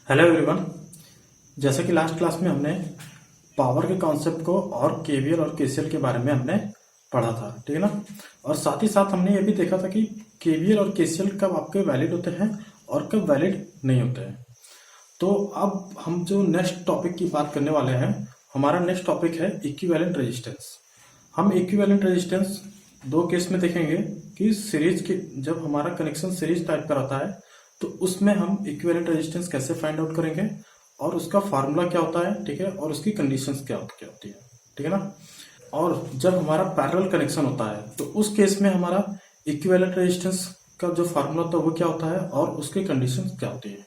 Hello everyone. जैसे कि last class में हमने पावर के कॉन्सेप्ट को और केवीएल और केसीएल के बारे में हमने पढ़ा था, ठीक है ना। और साथ ही साथ हमने ये भी देखा था कि केवीएल और केसीएल कब आपके वैलिड होते हैं और कब वैलिड नहीं होते हैं। तो अब हम जो नेक्स्ट टॉपिक की बात करने वाले हैं, हमारा नेक्स्ट टॉपिक है इक्विवेलेंट रेजिस्टेंस। हम इक्विवेलेंट रेजिस्टेंस दो केस में देखेंगे कि सीरीज के जब हमारा कनेक्शन सीरीज टाइप का रहता है तो उसमें हम इक्विवेलेंट रेजिस्टेंस कैसे फाइंड आउट करेंगे और उसका फार्मूला क्या होता है, ठीक है, और उसकी कंडीशंस क्या होती है, ठीक है ना। और जब हमारा पैरेलल कनेक्शन होता है तो उस केस में हमारा इक्विवेलेंट रेजिस्टेंस का जो फार्मूला होता है वो क्या होता है और उसकी कंडीशंस क्या होती है,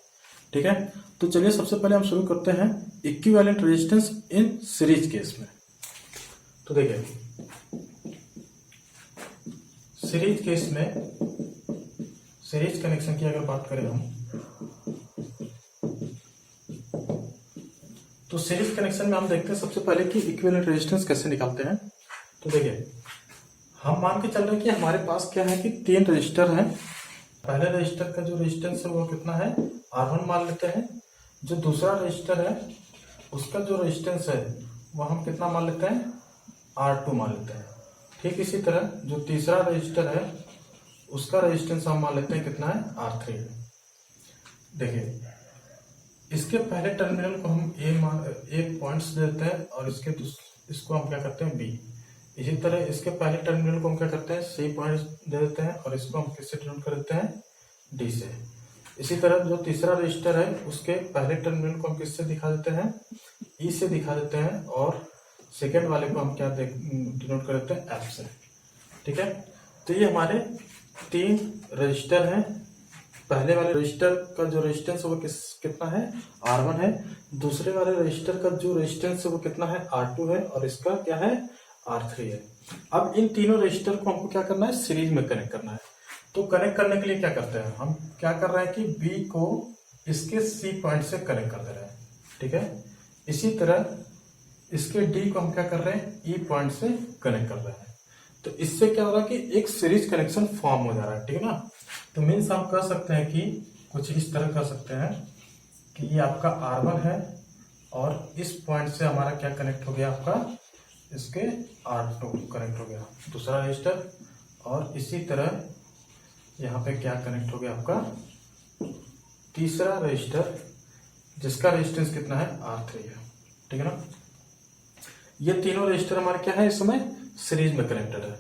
ठीक है। तो चलिए सबसे पहले हम शुरू करते हैं equivalent resistance in series case में। तो देखिए सीरीज केस में, सीरीज कनेक्शन की अगर बात करें हम, तो सीरीज कनेक्शन में हम देखते हैं सबसे पहले कि इक्विवेलेंट रेजिस्टेंस कैसे निकालते हैं। तो देखिए हम मान के चल रहे हैं कि हमारे पास क्या है कि तीन रजिस्टर हैं। पहले रजिस्टर का जो रेजिस्टेंस है वो कितना है, R1 मान लेते हैं। जो दूसरा रजिस्टर है उसका जो रेजिस्टेंस है वो हम कितना मान लेते हैं, R2 मान लेते हैं। ठीक इसी तरह जो तीसरा रजिस्टर है उसका रेजिस्टेंस हम मान लेते हैं कितना है, R3। देखिए इसके पहले टर्मिनल को हम ए पॉइंट्स देते हैं और इसको हम क्या करते हैं, बी। इसी तरह इसके पहले टर्मिनल को हम क्या करते हैं, सी पॉइंट्स दे देते हैं और इसको हम किससे डिनोट कर देते हैं, डी से। इसी तरह जो तीसरा रजिस्टर है उसके पहले टर्मिनल को हम किससे दिखा देते हैं, ई से दिखा देते हैं और सेकेंड वाले को हम क्या डिनोट कर देते हैं, एफ से, ठीक है। तो ये हमारे तीन रजिस्टर हैं। पहले वाले रजिस्टर का जो रेजिस्टेंस है वो कितना है, R1 है। दूसरे वाले रजिस्टर का जो रेजिस्टेंस है वो कितना है, R2 है और इसका क्या है, R3 है। अब इन तीनों रजिस्टर को हमको क्या करना है, सीरीज में कनेक्ट करना है। तो कनेक्ट करने के लिए क्या करते हैं, हम क्या कर रहे हैं कि B को इसके C पॉइंट से कनेक्ट कर दे रहे हैं, ठीक है। इसी तरह इसके D को हम क्या कर रहे हैं, E पॉइंट से कनेक्ट कर रहे हैं। तो इससे क्या हो रहा है कि एक सीरीज कनेक्शन फॉर्म हो जा रहा है, ठीक है ना। तो मीन्स आप कह सकते हैं कि कुछ इस तरह कर सकते हैं कि ये आपका R1 है और इस पॉइंट से हमारा क्या कनेक्ट हो गया, आपका इसके R2 कनेक्ट हो गया दूसरा रजिस्टर, और इसी तरह यहाँ पे क्या कनेक्ट हो गया, आपका तीसरा रजिस्टर जिसका रेजिस्टेंस कितना है, R3 है, ठीक है ना। ये तीनों रजिस्टर हमारे क्या है, इस समय सीरीज में कनेक्टेड है।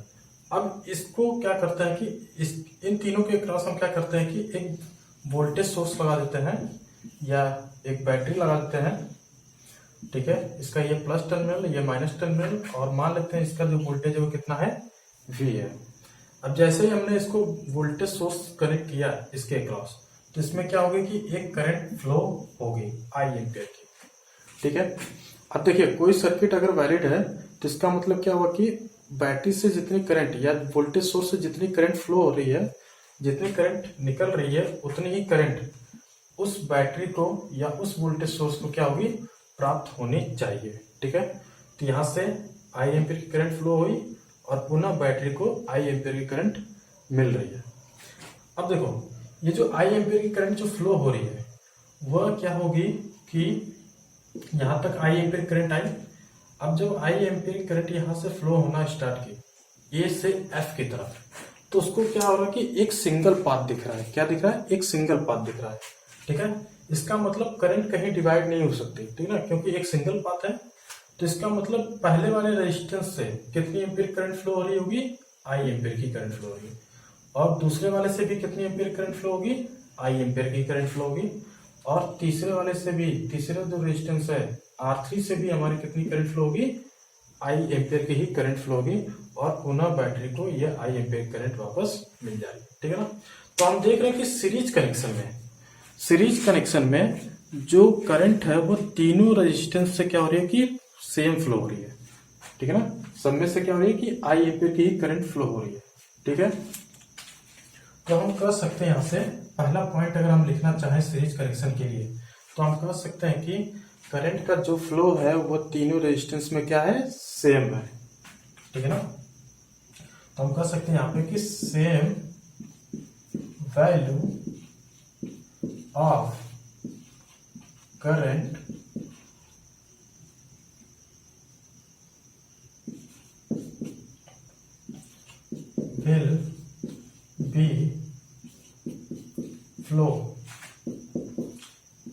अब इसको क्या करते हैं कि इन तीनों के क्रॉस हम क्या करते हैं कि एक वोल्टेज सोर्स लगा देते हैं या एक बैटरी लगा देते हैं, ठीक है। इसका ये प्लस टर्मिनल, ये माइनस टर्मिनल, और मान लेते हैं इसका जो वोल्टेज है वो कितना है, V है। अब जैसे ही हमने इसको वोल्टेज सोर्स कनेक्ट किया इसके क्रॉस, तो इसमें क्या होगी कि एक करंट फ्लो होगी I एम्पियर की, ठीक है। अब देखिए कोई सर्किट अगर वैलिड है तो इसका मतलब क्या हुआ कि बैटरी से जितनी करंट या वोल्टेज सोर्स से जितनी करंट फ्लो हो रही है, जितनी करंट निकल रही है, उतनी ही करंट उस बैटरी को या उस वोल्टेज सोर्स को क्या होगी, प्राप्त होनी चाहिए, ठीक है। तो यहाँ से I एम्पियर की करंट फ्लो हुई और पुनः बैटरी को I एम्पियर की करंट मिल रही है। अब देखो ये जो I एम्पियर की करंट जो फ्लो हो रही है वह क्या होगी कि यहां तक I एम्पियर करंट आई। अब जब I एम्पियर करंट यहां से फ्लो होना स्टार्ट की A से F की तरफ, तो उसको क्या हो रहा है कि एक सिंगल पाथ दिख रहा है। क्या दिख रहा है, एक सिंगल पाथ दिख रहा है, ठीक है। इसका मतलब करंट कहीं डिवाइड नहीं हो सकती, ठीक है ना, क्योंकि एक सिंगल पाथ है। तो इसका मतलब पहले वाले रेजिस्टेंस से कितनी एम्पियर करंट फ्लो हो रही होगी, I एम्पियर की करंट फ्लो होगी, और दूसरे वाले से भी कितनी एम्पियर करंट फ्लो होगी, I एम्पियर की करंट फ्लो होगी, और तीसरे वाले से भी, तीसरा जो रेजिस्टेंस है R3 से भी हमारी कितनी करंट फ्लो होगी, I एम्पियर की ही करंट फ्लो होगी, और पुनः बैटरी को यह I एम्पियर करंट वापस मिल जाएगी, ठीक है ना। तो हम देख रहे हैं कि सीरीज कनेक्शन में जो करंट है वो तीनों रेजिस्टेंस से क्या हो रही है कि सेम फ्लो हो रही है, ठीक है ना। सब में से क्या हो रही है कि I एम्पियर की ही करंट फ्लो हो रही है, ठीक है। तो हम कह सकते हैं यहाँ से पहला पॉइंट अगर हम लिखना चाहें सीरीज कनेक्शन के लिए, तो हम कह सकते हैं कि करंट का जो फ्लो है वो तीनों रेजिस्टेंस में क्या है, सेम है, ठीक है ना। तो हम कह सकते हैं यहाँ पे कि same value of current will be flow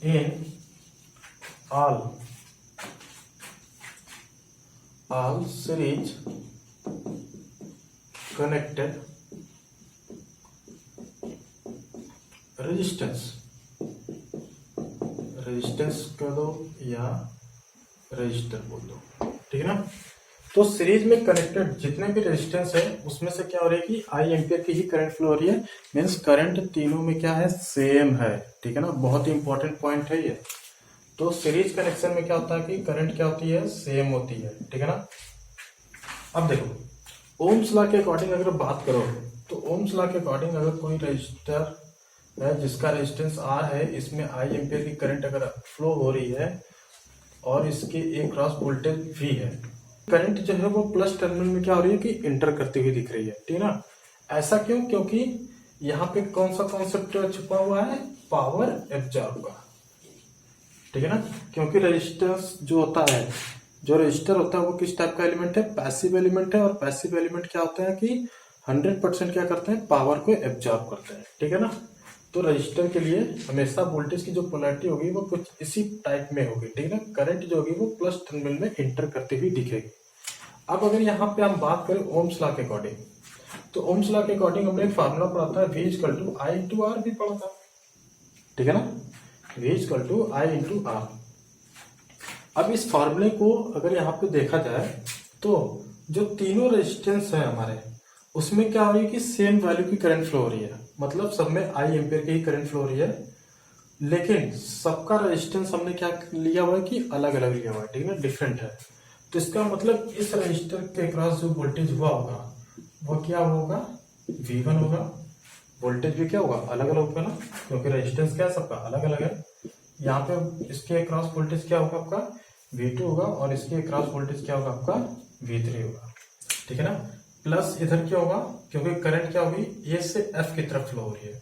in all series connected resistance कह दो या रजिस्टर बोल दो, ठीक है ना। तो सीरीज में कनेक्टेड जितने भी रेजिस्टेंस है उसमें से क्या हो रही है कि आई एम्पियर की ही करंट फ्लो हो रही है, मीन्स करंट तीनों में क्या है, सेम है, ठीक है ना। बहुत ही इंपॉर्टेंट पॉइंट है ये। तो सीरीज कनेक्शन में क्या होता है कि करंट क्या होती है, सेम होती है, ठीक है ना। अब देखो ओम्स लॉ के अकॉर्डिंग अगर बात करो तो ओम्स लॉ के अकॉर्डिंग अगर कोई रजिस्टर है जिसका रेजिस्टेंस आर है, इसमें आई एम्पियर की करंट अगर फ्लो हो रही है और इसके एक क्रॉस वोल्टेज वी है, करंट जो है वो प्लस टर्मिनल में क्या हो रही है कि इंटर करती हुई दिख रही है, ठीक है ना। ऐसा क्यों, क्योंकि यहाँ पे कौन सा कॉन्सेप्ट छुपा हुआ है, पावर एब्जॉर्ब का, ठीक है ना। क्योंकि रेजिस्टेंस जो होता है, जो रजिस्टर होता है वो किस टाइप का एलिमेंट है, पैसिव एलिमेंट है। और पैसिव एलिमेंट क्या होता है कि 100% क्या करते हैं, पावर को एब्जॉर्ब करते हैं, ठीक है ना। तो रजिस्टर के लिए हमेशा वोल्टेज की जो पोलैरिटी होगी वो कुछ इसी टाइप में होगी, ठीक है ना। करंट जो होगी वो प्लस टर्मिनल में इंटर करती हुई दिखेगी। अब अगर यहाँ पे हम बात करें ओम्स लॉ के अकॉर्डिंग, तो ओम्स लॉ के अकॉर्डिंग हमने एक फार्मूला पढ़ा था, V = I × R भी पढ़ा था, ठीक है ना। V = I × R। अब इस फार्मूले को अगर यहाँ पे देखा जाए तो जो तीनों रेजिस्टेंस है हमारे, उसमें क्या हो रही है कि सेम वैल्यू की करंट फ्लो हो रही है, मतलब सब में आई एम्पियर की ही करंट फ्लो हो रही है, लेकिन सबका रेजिस्टेंस हमने क्या लिया हुआ है कि अलग अलग लिया हुआ है, ठीक है ना, डिफरेंट है। तो इसका मतलब इस रजिस्टर के अक्रॉस जो वोल्टेज हुआ होगा वो क्या होगा, V1 होगा। वोल्टेज भी क्या होगा, अलग अलग होगा ना, क्योंकि रेजिस्टेंस क्या है, सबका अलग अलग है। यहाँ पे इसके अक्रॉस वोल्टेज क्या होगा आपका, V2 होगा, और इसके अक्रॉस वोल्टेज क्या होगा आपका, V3 होगा, ठीक है ना। प्लस इधर क्या होगा, क्योंकि करंट क्या होगी, ए से एफ की तरफ फ्लो हो रही है,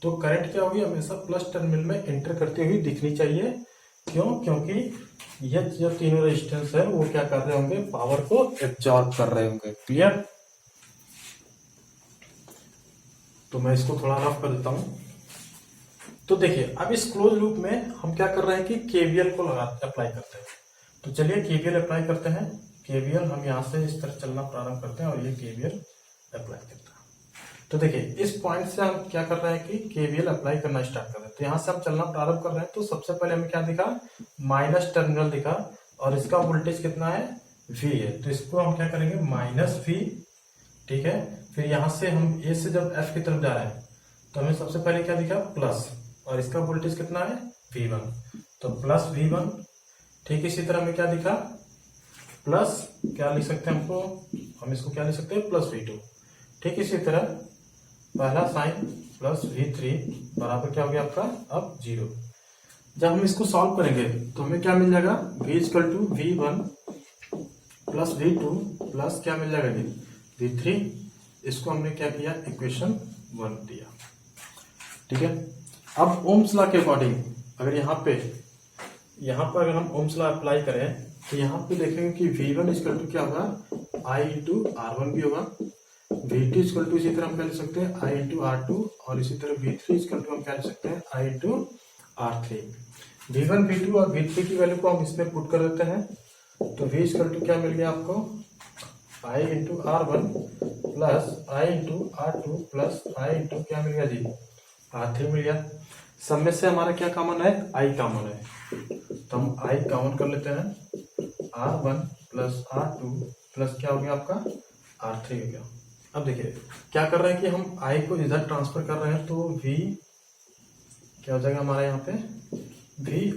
तो करंट क्या होगी, हमेशा प्लस टर्मिनल में एंटर करती हुई दिखनी चाहिए। क्यों, क्योंकि ये जो तीनों रेजिस्टेंस है वो क्या कर रहे होंगे, पावर को एब्जॉर्ब कर रहे होंगे। क्लियर। तो मैं इसको थोड़ा रफ कर देता हूं। तो देखिए अब इस क्लोज लूप में हम क्या कर रहे हैं कि केवीएल को अप्लाई करते हैं। तो चलिए केवीएल अप्लाई करते हैं। केवीएल हम यहां से इस तरह चलना प्रारंभ करते हैं और ये केवीएल अप्लाई करते हैं। तो देखिए इस पॉइंट से हम क्या कर रहे हैं कि केवीएल अप्लाई करना स्टार्ट कर रहे हैं। तो यहां से हम चलना प्रारंभ कर रहे हैं, तो सबसे पहले हमें क्या दिखा, माइनस टर्मिनल दिखा, और इसका वोल्टेज कितना है, V है, तो इसको हम क्या करेंगे, -V, ठीक है। फिर यहां से हम ए से जब F की तरफ जा रहे हैं तो हमें सबसे पहले क्या दिखा, प्लस, और इसका वोल्टेज कितना है, V1, तो प्लस V1। ठीक इसी तरह हमें क्या दिखा, प्लस क्या लिख सकते हैं हमको, हम इसको क्या लिख सकते हैं, प्लस V2। ठीक इसी तरह पहला साइन प्लस V3 बराबर क्या हो गया आपका, अब 0। जब हम इसको सॉल्व करेंगे तो हमें क्या मिल जाएगा, V = V1 plus V2 plus क्या मिल जाएगा जी, V3। इसको हमने क्या किया, इक्वेशन 1 दिया, ठीक है। अब ओम्स लॉ के अकॉर्डिंग अगर यहाँ पर अगर हम ओम्स लॉ अप्लाई करें तो यहाँ पे देखेंगे कि V1 = क्या होगा, I × R1 भी होगा। V2 = इसी तरह हम क्या लिख सकते हैं, I × R2, और इसी तरह V3 = हम क्या लिख सकते हैं, I × R3। V1, V2 और V3 की वैल्यू को हम इसमें पुट कर देते हैं, तो V = क्या मिल गया आपको, I × R1 plus I × R2 plus I × क्या मिल गया जी, R3 मिल गया। सब में से हमारा क्या कॉमन है, I कॉमन है, तो हम I कॉमन कर लेते हैं, R1 प्लस R2 प्लस क्या हो गया आपका, R3 हो गया। अब देखिए क्या कर रहे हैं कि हम I को इधर ट्रांसफर कर रहे हैं, तो V क्या हो जाएगा हमारा यहाँ पे, V/I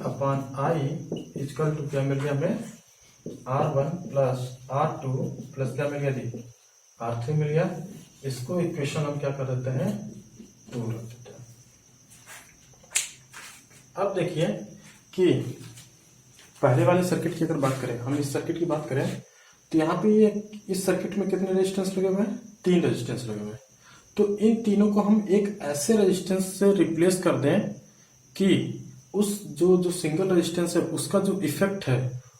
= क्या मिल गया हमें, R1 प्लस R2 प्लस क्या मिल गया जी, R3 मिल गया। इसको इक्वेशन हम क्या कर देते हैं, 2 रख देते हैं। अब देखिए कि पहले वाले सर्किट की अगर बात करें, हम इस सर्किट की बात करें तो यहाँ पे ये इस सर्किट में कितने रेजिस्टेंस लगे हुए हैं, 3 रेजिस्टेंस लगे हुए हैं। तो इन तीनों को हम एक ऐसे रेजिस्टेंस से रिप्लेस कर दें कि उस जो जो सिंगल रेजिस्टेंस है उसका जो इफेक्ट है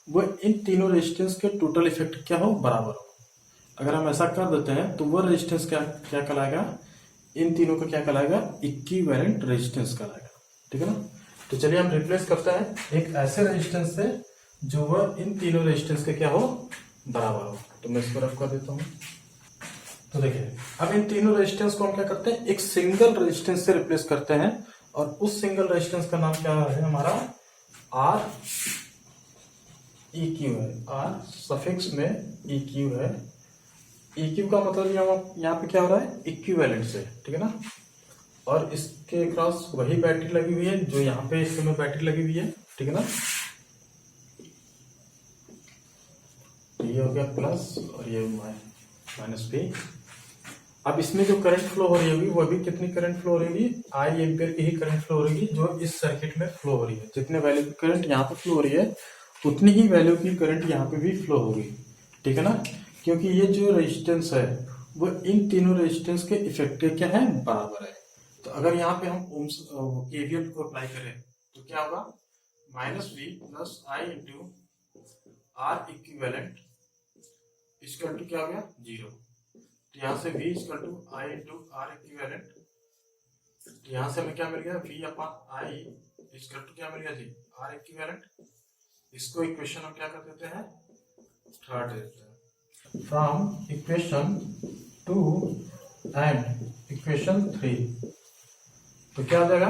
वो इन तीनों रेजिस्टेंस के टोटल इफेक्ट क्या हो, बराबर हो। अगर हम ऐसा कर देते हैं तो वह रेजिस्टेंस क्या क्या कहलाएगा, इन तीनों का क्या कहलाएगा, इक्विवेलेंट रेजिस्टेंस कहलाएगा। ठीक है ना। तो चलिए हम रिप्लेस करते हैं एक ऐसे रेजिस्टेंस से जो वह इन तीनों रेजिस्टेंस के क्या हो, बराबर हो। तो मैं इसको रफ कर देता हूं। तो देखिए अब इन तीनों रेजिस्टेंस को हम क्या करते हैं, एक सिंगल रेजिस्टेंस से रिप्लेस करते हैं, और उस सिंगल रेजिस्टेंस का नाम क्या है हमारा, आर ई क्यू है। आर सफिक्स में ई क्यू है। ई क्यू का मतलब यहाँ पे क्या हो रहा है, इक्विवेलेंट से। ठीक है ना। और इसके क्रॉस वही बैटरी लगी हुई है जो यहाँ पे इस समय बैटरी लगी हुई है। ठीक है ना। तो ये हो गया प्लस और ये माइनस भी। अब इसमें जो करंट फ्लो हो रही होगी वो भी कितनी करंट फ्लो हो रही होगी, आई एम्पियर की ही करंट फ्लो हो रही है जो इस सर्किट में फ्लो हो रही है। जितने वैल्यू की करंट यहाँ पे फ्लो हो रही है उतनी ही वैल्यू की करंट यहाँ पे भी फ्लो होगी। ठीक है ना। क्योंकि ये जो रेजिस्टेंस है वो इन तीनों रेजिस्टेंस के इफेक्ट के क्या है, बराबर है। तो अगर यहाँ पे हम ओम्स केवीएल को अप्लाई करें तो क्या होगा, minus V plus I into R equivalent equal to क्या हो गया, 0। तो यहाँ से v equal to I into R equivalent, यहाँ से हमें क्या मिल गया, v upon I equal to क्या मिल गया जी, आर इक्विवेलेंट। इसको इक्वेशन हम क्या कर देते हैं, थर्ड देते हैं। फ्रॉम इक्वेशन 2 एंड इक्वेशन 3 तो क्या हो जाएगा,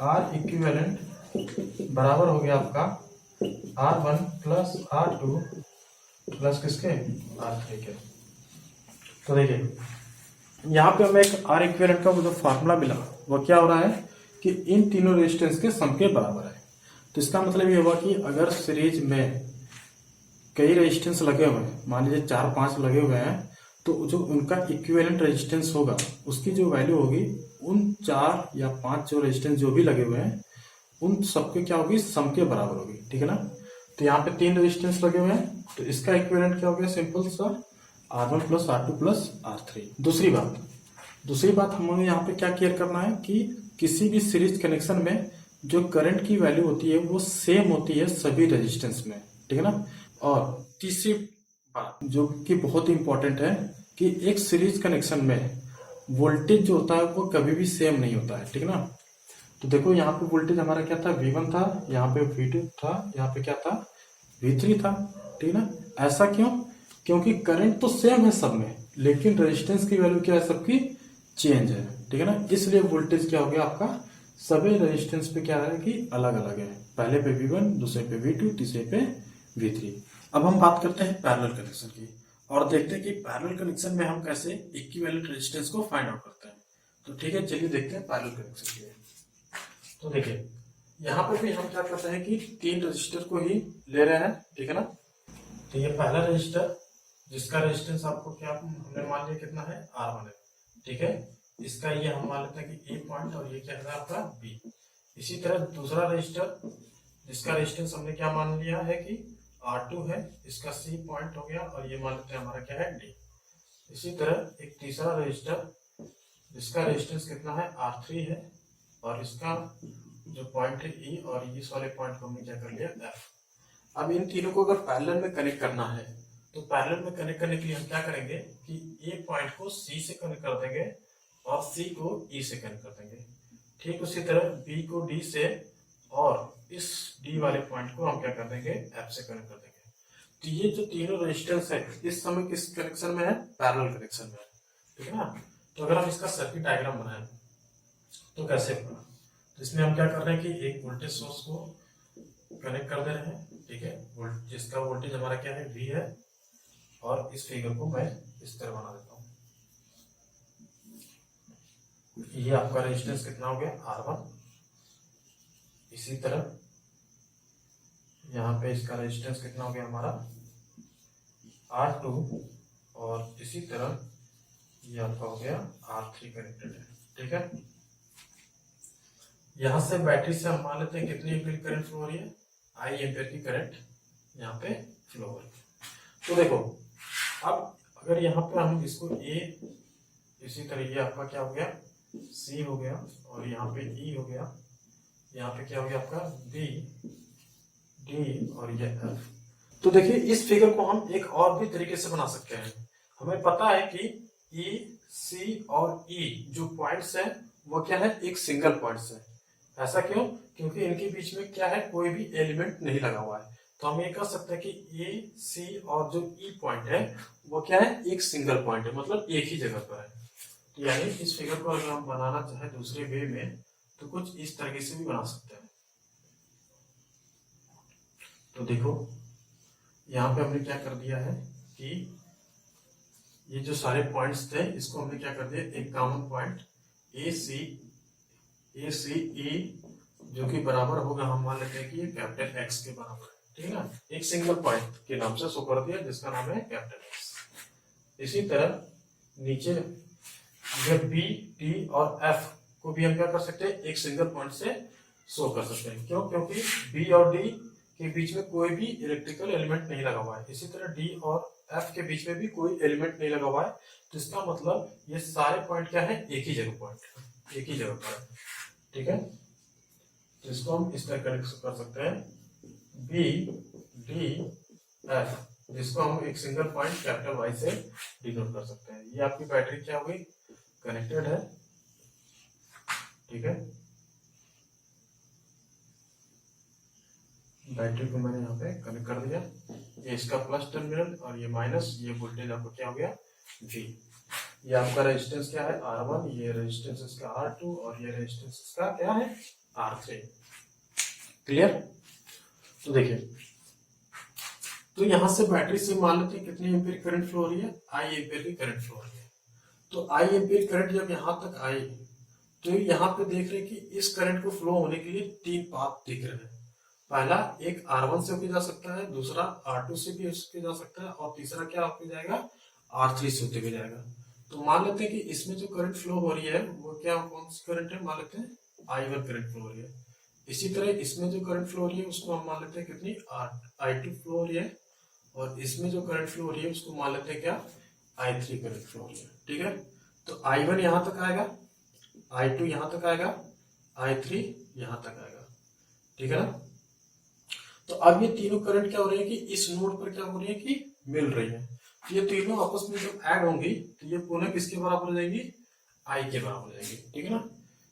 आर इक्विवेलेंट बराबर हो गया आपका R1 प्लस R2 प्लस किसके, R3 के। तो देखिए यहाँ पे हमें एक आर इक्विवेलेंट का जो फार्मूला मिला वो क्या हो रहा है कि इन तीनों रेजिस्टेंस के सम के बराबर है। तो इसका मतलब ये हुआ कि अगर सीरीज में कई रेजिस्टेंस लगे हुए हैं, मान लीजिए 4-5 लगे हुए हैं, तो जो उनका इक्विवेलेंट रेजिस्टेंस होगा उसकी जो वैल्यू होगी उन 4 या 5 जो रेजिस्टेंस जो भी लगे हुए हैं उन सबके क्या होगी, सम के बराबर होगी। ठीक है ना। तो यहाँ पे 3 रेजिस्टेंस लगे हुए हैं तो इसका इक्विवेलेंट क्या हो गया, सिंपल सा R1 plus R2 plus R3। दूसरी बात हमें यहाँ पे क्या क्लियर करना है कि किसी भी सीरीज कनेक्शन में जो करंट की वैल्यू होती है वो सेम होती है सभी रेजिस्टेंस में। ठीक है ना। और तीसरी बात जो कि बहुत ही इंपॉर्टेंट है कि एक सीरीज कनेक्शन में वोल्टेज जो होता है वो कभी भी सेम नहीं होता है। ठीक है ना। तो देखो यहाँ पे वोल्टेज हमारा क्या था, V1 था, यहाँ पे V2 था, यहाँ पे क्या था, V3 था। ठीक है ना। ऐसा क्यों, क्योंकि करंट तो सेम है सब में लेकिन रेजिस्टेंस की वैल्यू क्या है, सबकी चेंज है। ठीक है ना। इसलिए वोल्टेज क्या हो गया आपका, सभी रेजिस्टेंस पे क्या है कि अलग अलग है। पहले पे V1, दूसरे पे V2, तीसरे पे V3। अब हम बात करते हैं पैरेलल कनेक्शन की और देखते हैं कि पैरेलल कनेक्शन में हम कैसे इक्विवेलेंट रेजिस्टेंस को फाइंड आउट करते हैं। तो ठीक है, चलिए देखते हैं पैरेलल कनेक्शन के लिए। तो देखिए यहाँ पे भी हम क्या करते हैं कि 3 रजिस्टर को ही ले रहे हैं। ठीक है ना। तो ये पहला रजिस्टर जिसका रेजिस्टेंस आपको क्या हमने मान लिया कितना है, R1 है। ठीक है। इसका ये हम मान लेते हैं कि A पॉइंट और ये क्या है आपका B। इसी तरह दूसरा रजिस्टर जिसका रेजिस्टेंस हमने क्या मान लिया है कि R2 है, इसका C पॉइंट हो गया और ये मान लेते हैं हमारा क्या है D। इसी तरह एक तीसरा रजिस्टर जिसका रेजिस्टेंस कितना है, R3 है और इसका जो पॉइंट है E और इस वाले पॉइंट को हमने क्या कर लिया, F। अब इन तीनों को अगर पैरेलल में कनेक्ट करना है तो पैरेलल में कनेक्ट करने के लिए हम क्या करेंगे कि A पॉइंट को C से कनेक्ट कर देंगे और C को E से कनेक्ट कर देंगे। ठीक उसी तरह B को D से और इस D वाले पॉइंट को हम क्या कर देंगे, F से कनेक्ट कर देंगे। तो ये जो तीनों रेजिस्टेंस है इस समय किस कनेक्शन में है, पैरेलल कनेक्शन में है। ठीक है ना। तो अगर हम इसका सर्किट डायग्राम बनाए तो कैसे होगा, तो इसमें हम क्या कर रहे हैं कि एक वोल्टेज सोर्स को कनेक्ट कर दे रहे हैं। ठीक है। जिसका वोल्टेज हमारा क्या है, V है। और इस फिगर को मैं इस तरह बना देता हूं। ये आपका रेजिस्टेंस कितना हो गया, R1। इसी तरह यहाँ पे इसका रेजिस्टेंस कितना हो गया हमारा, R2। और इसी तरह ये आपका हो गया R3 कनेक्टेड है। ठीक है। यहां से बैटरी से हम मान लेते हैं कितनी एम्पीयर करंट फ्लो हो रही है, आई एम्पीयर की करंट यहाँ पे फ्लो हो रही है। तो देखो अब अगर यहाँ पे हम इसको A, इसी तरह ये आपका क्या हो गया, C हो गया और यहाँ पे E हो गया यहाँ पे क्या हो गया आपका बी डी और ये एफ। तो देखिए इस फिगर को हम एक और भी तरीके से बना सकते हैं। हमें पता है कि ई सी और ई जो पॉइंट्स हैं वो क्या है, एक सिंगल पॉइंट्स है। ऐसा क्यों? क्योंकि इनके बीच में क्या है, कोई भी एलिमेंट नहीं लगा हुआ है। तो हम ये कह सकते हैं कि ए सी और जो ई पॉइंट है वो क्या है, एक सिंगल पॉइंट है, मतलब एक ही जगह पर है। तो यानी इस फिगर को अगर हम बनाना चाहें दूसरे वे में तो कुछ इस तरीके से भी बना सकते हैं। तो देखो यहाँ पे हमने क्या कर दिया है कि ये जो सारे पॉइंट्स थे इसको हमने क्या कर दिया, एक कॉमन पॉइंट ए सी ई जो कि बराबर होगा, हम मान लेते हैं कि ये कैपिटल एक्स के बराबर है, ठीक है ना। एक सिंगल पॉइंट के नाम से शो कर दिया जिसका नाम है कैपिटल एक्स। इसी तरह नीचे ये बी डी और एफ को भी हम क्या कर सकते हैं, एक सिंगल पॉइंट से शो कर सकते हैं। क्यों? क्योंकि बी और डी के बीच में कोई भी इलेक्ट्रिकल एलिमेंट नहीं लगा हुआ है। इसी तरह डी और एफ के बीच में भी कोई एलिमेंट नहीं लगा हुआ है। तो इसका मतलब ये सारे पॉइंट क्या है, एक ही जगह पॉइंट, एक ही जगह पर, ठीक है। तो इसको हम इस तरह कनेक्ट कर सकते हैं, बी डी एफ, जिसको हम एक सिंगल पॉइंट कैपिटल वाई से डिनोट कर सकते हैं। ये आपकी बैटरी क्या हुई, कनेक्टेड है, ठीक है। बैटरी को मैंने यहाँ पे कनेक्ट कर दिया। ये इसका प्लस टर्मिनल और ये माइनस, ये वोल्टेज आपको क्या हो गया, V। ये आपका रेजिस्टेंस क्या है, R1, ये रेजिस्टेंस इसका R2 और ये रेजिस्टेंस इसका क्या है, R3। क्लियर? तो देखिए, तो यहां से बैटरी से मान लेते हैं कितनी एम्पीयर करंट फ्लो हो रही है, I एम्पीयर की करंट फ्लो हो रही है। तो I एम्पीयर करंट जब यहां तक आई तो यहाँ पे देख रहे हैं कि इस करंट को फ्लो होने के लिए तीन पाथ दिख रहे हैं। पहला एक R1 से होके जा सकता है, दूसरा R2 से भी होके जा सकता है और तीसरा क्या होके जाएगा, R3 से होते हुए जाएगा। तो मान लेते हैं कि इसमें जो करंट फ्लो हो रही है वो क्या, कौन सी करंट है, मान लेते हैं I1 करंट फ्लो हो रही है। इसी तरह इसमें जो करंट फ्लो हो रही है उसको हम मान लेते हैं कितनी, I2 फ्लो हो रही है। और इसमें जो करंट फ्लो हो रही है उसको मान लेते हैं क्या, I3 करंट फ्लो हो रही है, ठीक है। तो I1 यहाँ तक आएगा, I2 यहाँ तक आएगा, I3 यहाँ तक आएगा, ठीक है ना। तो अब ये तीनों करंट क्या हो रही है कि इस नोड पर क्या हो रही है कि मिल रही है। तो ये तीनों आपस में जब ऐड होंगी तो ये पुनः किसके बराबर हो जाएंगी, I के बराबर हो जाएंगी, ठीक है ना।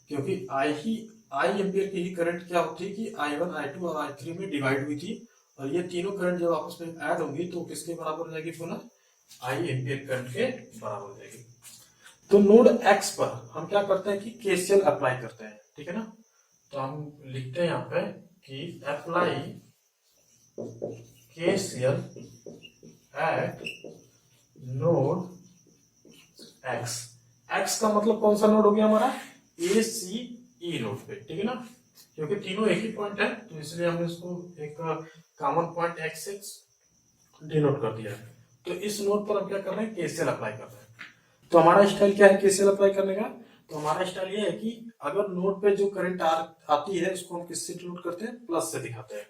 क्योंकि I एम्पियर की ही करंट क्या होती है कि I1, I2 और I3 में डिवाइड हुई थी। और ये तीनों करंट जब आपस में ऐड होंगी तो किसके बराबर हो जाएगी, पुनः I एम्पियर करंट के बराबर हो जाएगी। तो नोड X पर हम क्या करते हैं कि KCL अप्लाई करते हैं, ठीक है ना। तो हम लिखते हैं यहाँ पे कि apply KCL eight node X। X का मतलब कौन सा नोड हो गया हमारा, ACE नोड पे, ठीक है ना। क्योंकि तीनों एक ही पॉइंट है तो इसलिए हमने इसको एक कॉमन पॉइंट X से डिनोट कर दिया है। तो इस नोड पर हम क्या कर रहे हैं, KCL अप्लाई कर रहे हैं। तो हमारा स्टाइल क्या है KCL अप्लाई करने का, तो हमारा स्टाइल ये है कि अगर नोड पे जो करंट आती है उसको हम किससे डिनोट करते हैं, प्लस से दिखाते हैं।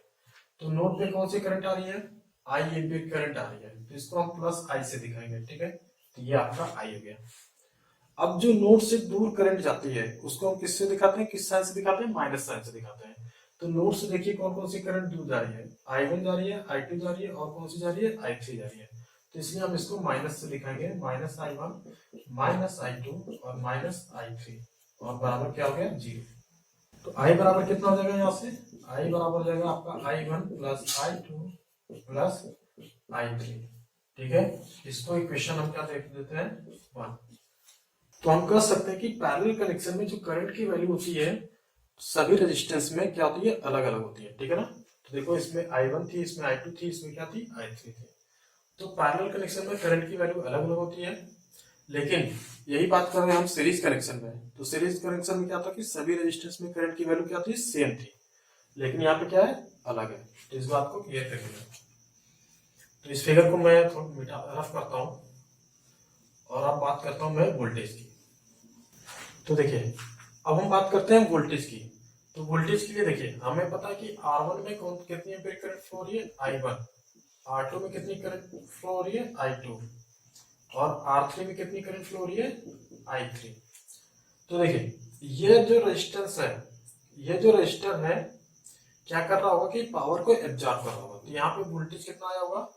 तो नोड पे कौन सी करंट आ रही है, I एम्पियर करंट आ रही है, तो इसको हम प्लस I से दिखाएंगे, ठीक है। तो ये आपका I हो गया। अब जो नोड से दूर करंट जाती है उसको हम किससे दिखाते हैं, किस साइन से दिखाते हैं, माइनस साइन से दिखाते हैं। तो नोड से देखिए कौन कौन सी करंट दूर जा रही है, I1 जा रही है, I2 जा रही है और कौन सी जा रही है, I3 जा रही है। तो इसलिए हम इसको माइनस से दिखाएंगे, माइनस I1 माइनस I2 और माइनस I3 और बराबर क्या हो गया, 0। तो I बराबर कितना हो जाएगा, यहाँ से I बराबर हो जाएगा आपका I1 plus I2 plus I3, ठीक है। इसको इक्वेशन हम क्या देख देते हैं, 1। तो हम कह सकते हैं कि पैरेलल कनेक्शन में जो करंट की वैल्यू होती है सभी रेजिस्टेंस में क्या होती है, अलग अलग होती है, ठीक है ना। तो देखो इसमें I1 थी, इसमें I2 थी, इसमें क्या थी, I3 थी। तो पैरेलल कनेक्शन में करंट की वैल्यू अलग अलग होती है। लेकिन यही बात कर रहे हैं हम सीरीज कनेक्शन में। तो सीरीज कनेक्शन में क्या था कि सभी रेजिस्टेंस में करंट की वैल्यू क्या थी, सेम थी। लेकिन यहाँ पे क्या है, अलग है। तो इस बात को क्लियर करिएगा। तो इस फिगर को मैं थोड़ा मीठा रफ करता हूँ और अब बात करता हूँ मैं वोल्टेज की। तो देखिए अब हम बात करते हैं वोल्टेज की। तो वोल्टेज के लिए देखिए हमें पता है कि R1 में कितनी एम्पीयर करंट फ्लो हो रही है, I1। R2 में कितनी करंट फ्लो हो रही है, I2। और R3 में कितनी करंट फ्लो हो रही है, I3। तो देखिए ये जो रेजिस्टेंस है ये जो रजिस्टर है क्या कर रहा होगा कि पावर को एब्जॉर्ब कर रहा होगा। तो यहाँ पे वोल्टेज कितना आया होगा,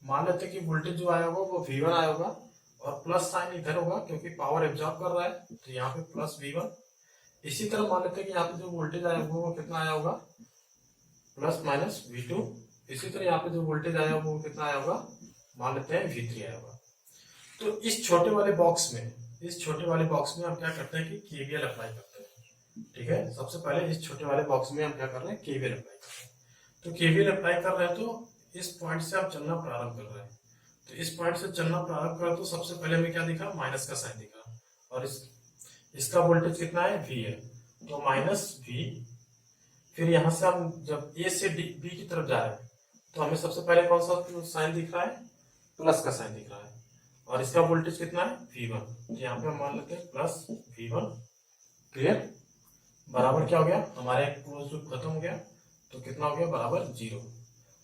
मान लेते हैं कि वोल्टेज जो आया होगा वो V1 आया होगा और प्लस साइन इधर होगा क्योंकि पावर एब्जॉर्ब कर रहा है, तो यहाँ पे प्लस V1। इसी तरह मान लेते हैं कि यहाँ पे जो वोल्टेज आया होगा वो कितना आया होगा, प्लस माइनस V2। इसी तरह यहाँ पे जो वोल्टेज आया होगा वो कितना आया होगा, मान लेते हैं V3 आया होगा। तो इस छोटे वाले बॉक्स में हम क्या करते हैं कि KVL अप्लाई करते हैं। ठीक है, सबसे पहले इस छोटे वाले बॉक्स में हम क्या कर रहे हैं, KVL अप्लाई कर रहे हैं। तो KVL अप्लाई कर रहे हैं तो इस पॉइंट से हम चलना प्रारंभ कर रहे हैं। तो इस पॉइंट से चलना प्रारंभ करें तो सबसे पहले हमें क्या दिखा, माइनस का साइन दिखा, और इसका वोल्टेज कितना है, V है, तो माइनस V। फिर यहाँ से हम जब A से B की तरफ जा रहे हैं तो हमें सबसे पहले कौन सा साइन दिख रहा है, प्लस का साइन दिख रहा है, और इसका वोल्टेज कितना है, V1। तो यहाँ पे हम मान लेते हैं प्लस V1। क्लियर, बराबर क्या हो गया, हमारे क्लोज लूप खत्म हो गया, तो कितना हो गया, बराबर 0।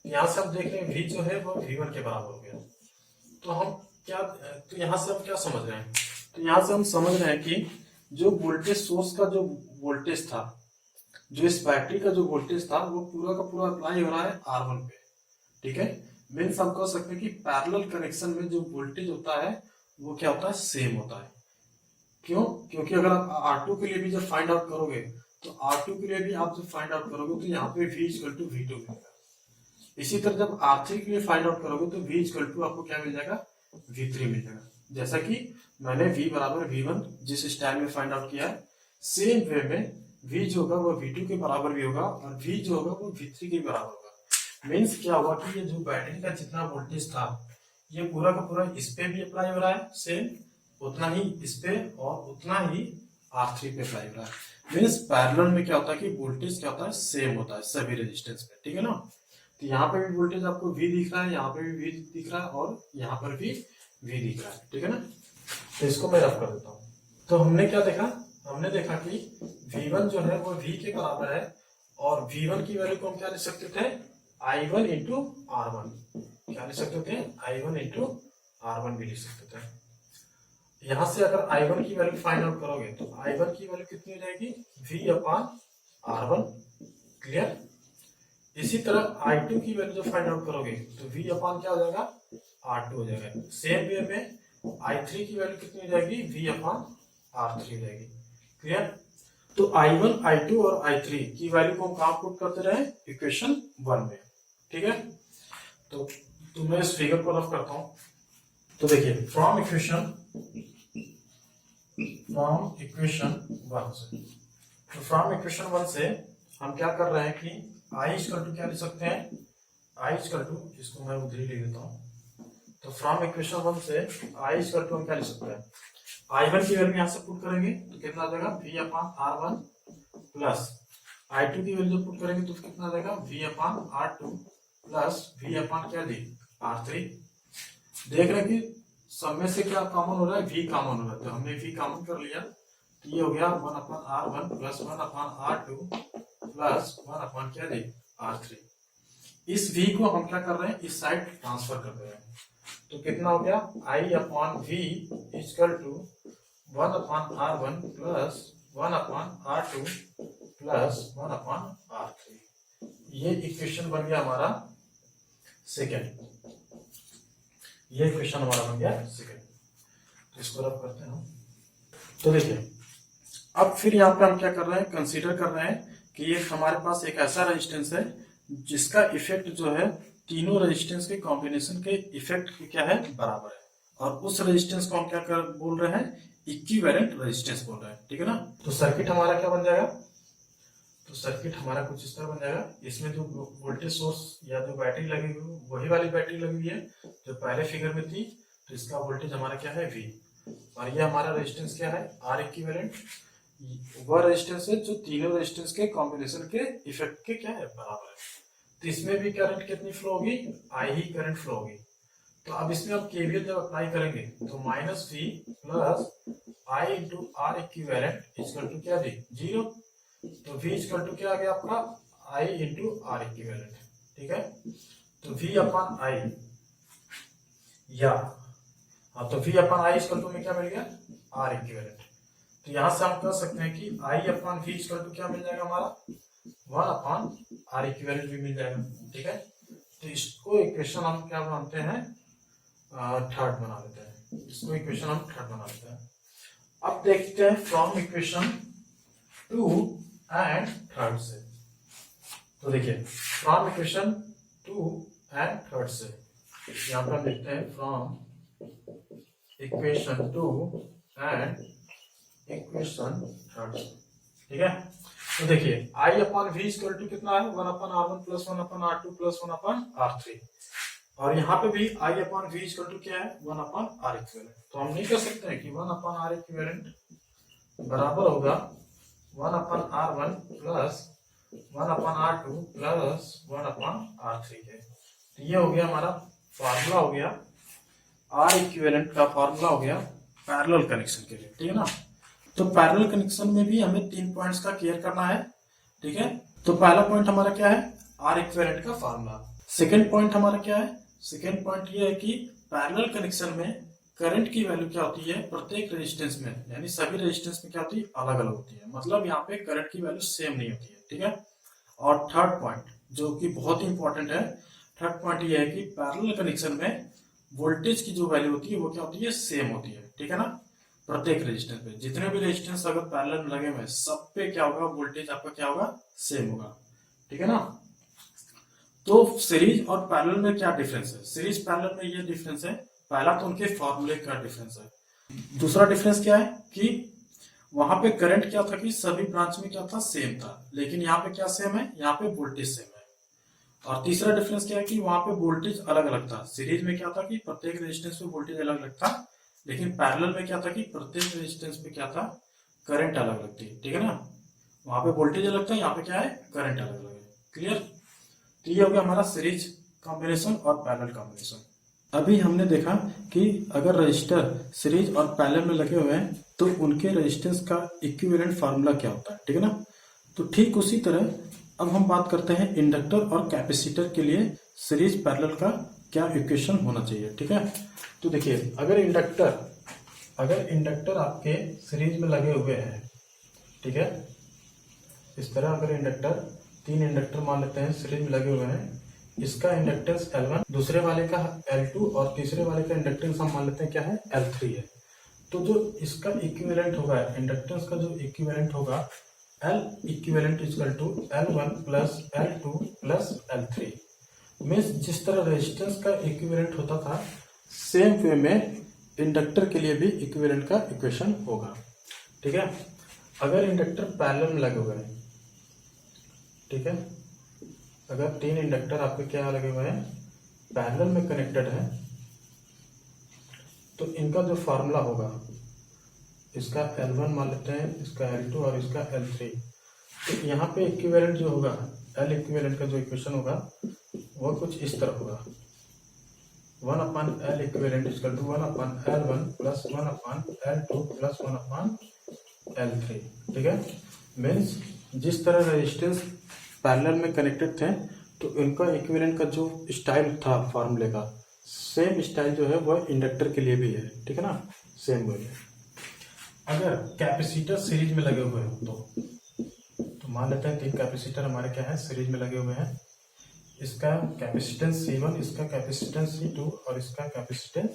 यहाँ से हम देख रहे हैं V जो है वो V1 के बराबर हो गया। तो हम क्या, तो यहाँ से हम क्या समझ रहे हैं, तो यहाँ से हम समझ रहे हैं कि जो वोल्टेज सोर्स का जो वोल्टेज था, जो इस बैटरी का जो वोल्टेज था वो पूरा का पूरा अप्लाई हो रहा है R1 पे। ठीक है, मीन्स हम कह सकते हैं कि पैरेलल कनेक्शन में जो वोल्टेज होता है वो क्या होता है, सेम होता है। क्यों, क्योंकि अगर आप R2 के लिए भी जब फाइंड आउट करोगे तो R2 के लिए भी आप जब फाइंड आउट करोगे तो यहाँ पे V इक्वल टू V2 मिलेगा। इसी तरह जब R3 के लिए फाइंड आउट करोगे तो V इक्वल टू आपको क्या मिल जाएगा, V3 मिल जाएगा। जैसा कि मैंने V बराबर V1 जिस स्टाइल में फाइंड आउट किया है, सेम वे में V जो होगा वो V2 के बराबर भी होगा और V जो होगा वो V3 के बराबर होगा। मीन्स क्या होगा कि ये जो बैटरी का जितना वोल्टेज था ये पूरा का पूरा इस पे भी अप्लाई हो रहा है सेम, उतना ही इस पे और उतना ही R3 पे अप्लाई हो रहा है। मीन्स पैरेलल में क्या होता है कि वोल्टेज क्या होता है, सेम होता है सभी रेजिस्टेंस पे। ठीक है ना, तो यहाँ पे भी वोल्टेज आपको V दिख रहा है, यहाँ पे भी V दिख रहा है और यहाँ पर भी V दिख रहा है। ठीक है ना, तो इसको मैं रफ कर देता हूँ। तो हमने क्या देखा, हमने देखा कि V1 जो है वो V के बराबर है और V1 की वैल्यू को हम क्या लिख सकते थे, I1 इंटू R1। क्या लिख सकते थे, I1 इंटू R1 भी लिख सकते थे। यहाँ से अगर I1 की वैल्यू फाइंड आउट करोगे तो I1 की वैल्यू कितनी हो जाएगी, V अपान R1। क्लियर, इसी तरह I2 की वैल्यू जब फाइंड आउट करोगे तो V अपान क्या हो जाएगा, R2 हो जाएगा। सेम वे में I3 की वैल्यू कितनी हो जाएगी, V अपान R3 हो जाएगी। क्लियर, तो I1, I2 और I3 की वैल्यू को हम कहाँ पुट करते रहे, इक्वेशन 1 में। ठीक है, तो मैं इस फिगर को रफ करता हूं। तो देखिए फ्रॉम इक्वेशन 1 से, तो फ्रॉम इक्वेशन 1 से हम क्या कर रहे हैं कि I इक्वल टू क्या लिख सकते हैं, I इक्वल टू, इसको मैं उधर ही लिख देता हूँ। तो फ्रॉम इक्वेशन 1 से I इक्वल टू हम क्या लिख सकते हैं, I1 की वैल्यू यहाँ से पुट करेंगे तो कितना आ जाएगा, V अपान R1 प्लस I2 की वैल्यू पुट करेंगे तो कितना आ जाएगा, V अपान R2 प्लस V अपान क्या दी, R3। देख रहे हैं कि सब में से क्या कॉमन हो रहा है, V कॉमन हो रहा है, तो हमने V कॉमन कर लिया तो ये हो गया 1 upon R1 plus 1 upon R2 plus 1 अपान क्या दी, R3। इस V को हम क्या कर रहे हैं, इस साइड ट्रांसफर कर रहे हैं, तो कितना हो गया, I upon V equal to 1 upon R1 plus 1 upon R2 plus 1 upon R3। ये इक्वेशन बन गया हमारा सेकेंड, ये इक्वेशन हमारा बन गया सेकेंड। तो इसको रब करते हैं हम। तो देखिए अब फिर यहाँ पे हम क्या कर रहे हैं, कंसीडर कर रहे हैं कि ये हमारे पास एक ऐसा रेजिस्टेंस है जिसका इफेक्ट जो है तीनों रेजिस्टेंस के कॉम्बिनेशन के इफेक्ट के क्या है, बराबर है, और उस रेजिस्टेंस को हम क्या कर बोल रहे हैं, इक्विवेलेंट रेजिस्टेंस बोल रहे हैं। ठीक है ना, तो सर्किट हमारा क्या बन जाएगा, तो सर्किट हमारा कुछ इस तरह बन जाएगा। इसमें जो वोल्टेज सोर्स या जो बैटरी लगी हुई वही वाली बैटरी लगी हुई है जो पहले फिगर में थी, तो इसका वोल्टेज हमारा क्या है, V, और ये हमारा रेजिस्टेंस क्या है, R इक्विवेलेंट। वह रेजिस्टेंस है जो तीनों रेजिस्टेंस के कॉम्बिनेशन के इफेक्ट के क्या है, बराबर है। तो इसमें भी करंट कितनी फ्लो होगी, I ही करंट फ्लो होगी। तो अब इसमें आप KVL जब अप्लाई करेंगे तो minus V plus I into R equivalent equal to क्या दी, 0। तो V इक्वल टू क्या आ गया आपका, I इंटू R इक्विवेलेंट। ठीक है, तो V अपान I या, हाँ, तो V upon I equal to में क्या मिल गया, R इक्विवेलेंट। तो यहां से हम कह सकते हैं कि आई अपॉन वी इक्वल टू क्या मिल जाएगा हमारा, 1 अपॉन आर इक्विवेलेंट भी मिल जाएगा। ठीक है, तो इसको इक्वेशन हम क्या बनाते हैं, थर्ड बना लेते हैं। इसको इक्वेशन हम थर्ड बना लेते हैं। अब देखते हैं फ्रॉम इक्वेशन 2 एंड थर्ड से। तो देखिए फ्रॉम इक्वेशन 2 एंड थर्ड से यहाँ पर हम लिखते हैं from equation 2 and equation third. ठीक है, तो देखिए आई अपॉन वी इक्वल टू कितना है, 1 upon R1 plus 1 upon R2 plus 1 upon R3, और यहाँ पे भी आई अपॉन वी इक्वल टू क्या है, 1 अपॉन आर इक्विवेलेंट। तो हम नहीं कह सकते हैं कि 1 अपॉन आर इक्विवेलेंट बराबर होगा 1 upon R1 plus 1 upon R2 plus 1 upon R3 के। तो ये हो गया हमारा फार्मूला, हो गया आर इक्विवेलेंट का फार्मूला, हो गया पैरेलल कनेक्शन के लिए। ठीक है ना, तो पैरेलल कनेक्शन में भी हमें 3 पॉइंट्स का केयर करना है। ठीक है, तो पहला पॉइंट हमारा क्या है, आर इक्विवेलेंट का फार्मूला। सेकंड पॉइंट हमारा क्या है, सेकंड पॉइंट ये है कि पैरेलल कनेक्शन में करंट की वैल्यू क्या होती है प्रत्येक रेजिस्टेंस में, यानी सभी रेजिस्टेंस में क्या होती है, अलग अलग होती है, मतलब यहाँ पे करंट की वैल्यू सेम नहीं होती है। ठीक है, और थर्ड पॉइंट जो कि बहुत ही इंपॉर्टेंट है, थर्ड पॉइंट ये है कि पैरेलल कनेक्शन में वोल्टेज की जो वैल्यू होती है वो क्या होती है, सेम होती है। ठीक है ना, प्रत्येक रेजिस्टेंस पे जितने भी रेजिस्टेंस अगर पैरेलल में लगे हुए सब पे क्या होगा, वोल्टेज आपका क्या होगा, सेम होगा। ठीक है ना, तो सीरीज और पैरेलल में क्या डिफरेंस है, सीरीज पैरेलल में ये डिफरेंस है, पहला तो उनके फॉर्मूले का डिफरेंस है। दूसरा डिफरेंस क्या है कि वहां पे करंट क्या था कि सभी ब्रांच में क्या था, सेम था, लेकिन यहाँ पे क्या सेम है, यहाँ पे वोल्टेज सेम है। और तीसरा डिफरेंस क्या है कि वहां पे वोल्टेज अलग अलग था। सीरीज में क्या था कि प्रत्येक रेजिस्टेंस पे वोल्टेज अलग अलग था, लेकिन पैरेलल में क्या था कि प्रत्येक रेजिस्टेंस पे क्या था, करंट अलग अलग थी। ठीक है ना, वहां पे वोल्टेज अलग था, यहाँ पे क्या है, करंट अलग अलग है। क्लियर, तो ये हो गया हमारा सीरीज कॉम्बिनेशन और पैरेलल कॉम्बिनेशन। अभी हमने देखा कि अगर रजिस्टर सीरीज और पैरेलल में लगे हुए हैं तो उनके रेजिस्टेंस का इक्विवेलेंट फार्मूला क्या होता है। ठीक है ना, तो ठीक उसी तरह अब हम बात करते हैं इंडक्टर और कैपेसिटर के लिए सीरीज पैरेलल का क्या इक्वेशन होना चाहिए। ठीक है, तो देखिए अगर इंडक्टर आपके सीरीज में लगे हुए हैं, ठीक है, इस तरह अगर इंडक्टर, 3 इंडक्टर मान लेते हैं सीरीज में लगे हुए हैं, इसका इंडक्टेंस L1, दूसरे वाले का L2 और तीसरे वाले का इंडक्टेंस हम मान लेते हैं क्या है, L3 है। तो जो इसका इक्विवेलेंट होगा, इंडक्टेंस का जो इक्विवेलेंट होगा, L equivalent equal to L1 plus L2 plus L3। Means जिस तरह रेजिस्टेंस का इक्विवेलेंट होता था, सेम वे में इंडक्टर के लिए भी इक्विवेलेंट का इक्वेशन होगा। ठीक है, अगर इंडक्टर पैरेलल में लगे हुए हैं, ठीक है, अगर 3 इंडक्टर आपके क्या लगे हुए हैं, पैरेलल में कनेक्टेड है, तो इनका जो फार्मूला होगा, इसका L1 मान लेते हैं, इसका L2 और इसका L3, तो यहाँ पे इक्विवेलेंट जो होगा, L इक्विवेलेंट का जो इक्वेशन होगा वो कुछ इस तरह होगा, 1 upon L equivalent equal to 1 upon L1 plus 1 upon L2 plus 1 upon L3। ठीक है, मीन्स जिस तरह रेजिस्टेंस पैरेलल में कनेक्टेड थे तो इनका इक्विवेलेंट का जो स्टाइल था फार्मूले का, सेम स्टाइल जो है वह इंडक्टर के लिए भी है। ठीक है ना, सेम वे है। अगर कैपेसिटर सीरीज में लगे हुए हैं तो मान लेते हैं 3 कैपेसिटर हमारे क्या है, सीरीज में लगे हुए हैं, इसका कैपेसिटेंस C1, इसका कैपेसिटेंस C2 और इसका कैपेसिटेंस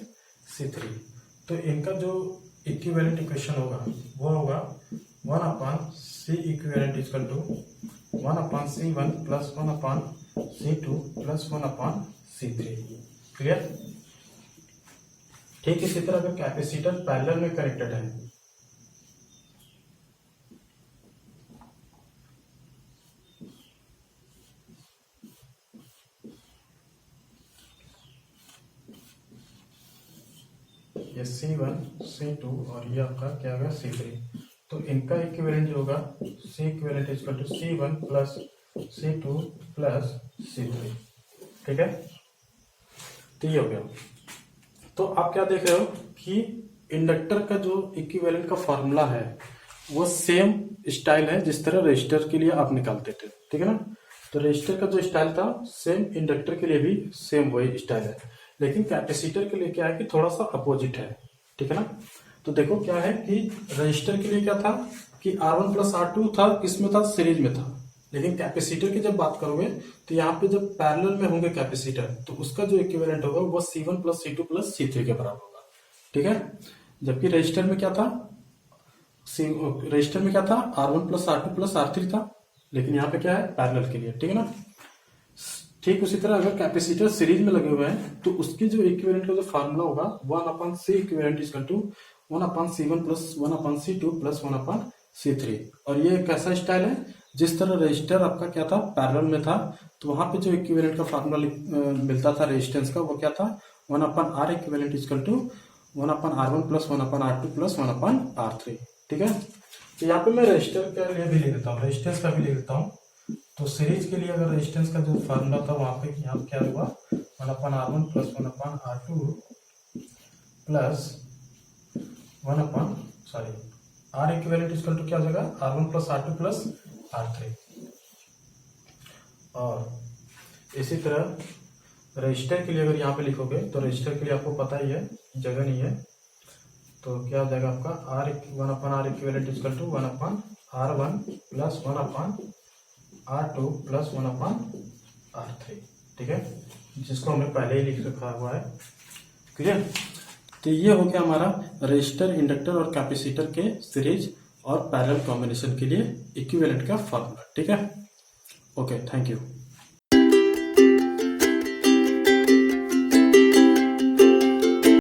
C3। तो इनका जो इक्विवेलेंट इक्वेशन होगा वो होगा 1 upon C equivalent equal to 1 upon C1 plus 1 upon C2 plus 1 upon C3। Clear, ठीक इसी तरह अगर कैपेसिटर पैरेलल में कनेक्टेड है, ये C1 C2 और ये आपका क्या होगा, C3, तो इनका इक्विवेलेंट जो होगा C equivalent equal to C1 plus C2 plus C3। ठीक है, तो ये हो गया। तो आप क्या देख रहे हो कि इंडक्टर का जो इक्विवेलेंट का फॉर्मूला है वो सेम स्टाइल है जिस तरह रजिस्टर के लिए आप निकालते थे। ठीक है ना, तो रजिस्टर का जो स्टाइल था सेम इंडक्टर के लिए भी सेम वही स्टाइल है, लेकिन कैपेसिटर के लिए क्या है कि थोड़ा सा अपोजिट है। ठीक है ना, तो देखो क्या है कि रजिस्टर के लिए क्या था कि R1 प्लस R2 था, किसमें था, सीरीज में था। लेकिन कैपेसिटर की जब बात करोगे तो यहाँ पे जब पैरेलल में होंगे कैपेसिटर, तो उसका जो इक्विवेलेंट होगा वो C1 plus C2 plus C3 के बराबर होगा। ठीक है, जबकि रजिस्टर में क्या था, रजिस्टर में क्या था, R1 plus R2 plus R3 था, लेकिन यहाँ पे क्या है, पैरेलल के लिए। ठीक है ना। ठीक उसी तरह अगर कैपेसिटर सीरीज में लगे हुए हैं तो उसके जो इक्विवेलेंट का जो फार्मूला होगा 1/C equivalent is to 1/C1 plus 1/C2 plus 1/C3। और ये कैसा स्टाइल है, जिस तरह रजिस्टर आपका क्या था, पैरेलल में था, तो वहां पे जो इक्विवेलेंट का फार्मूला मिलता था रेजिस्टेंस का, वो क्या था, 1/R equivalent is to 1/R1 plus 1/R2 plus 1/R3। ठीक है, तो यहाँ पे मैं रजिस्टर के लिए भी लिख देता हूँ, रेजिस्टेंस का भी लिख देता हूँ। तो सीरीज के लिए अगर रेजिस्टेंस का जो फार्मूला था वहां पे यहाँ क्या हुआ, 1/R1 plus 1/R2 plus 1 R equivalent equal to क्या हो जाएगा, R1 plus R2 plus R3। और इसी तरह रजिस्टर के लिए अगर यहाँ पे लिखोगे तो रजिस्टर के लिए आपको पता ही है, जगह नहीं है, तो क्या हो जाएगा आपका 1/R equivalent equal to 1/R1 plus 1/R2 plus 1/R3। ठीक है, जिसको हमने पहले ही लिख रखा हुआ है। क्लियर। तो ये हो गया हमारा रजिस्टर, इंडक्टर और कैपेसिटर के सीरीज और पैरेलल कॉम्बिनेशन के लिए इक्विवेलेंट का फॉर्मूला। ठीक है, ओके, थैंक यू।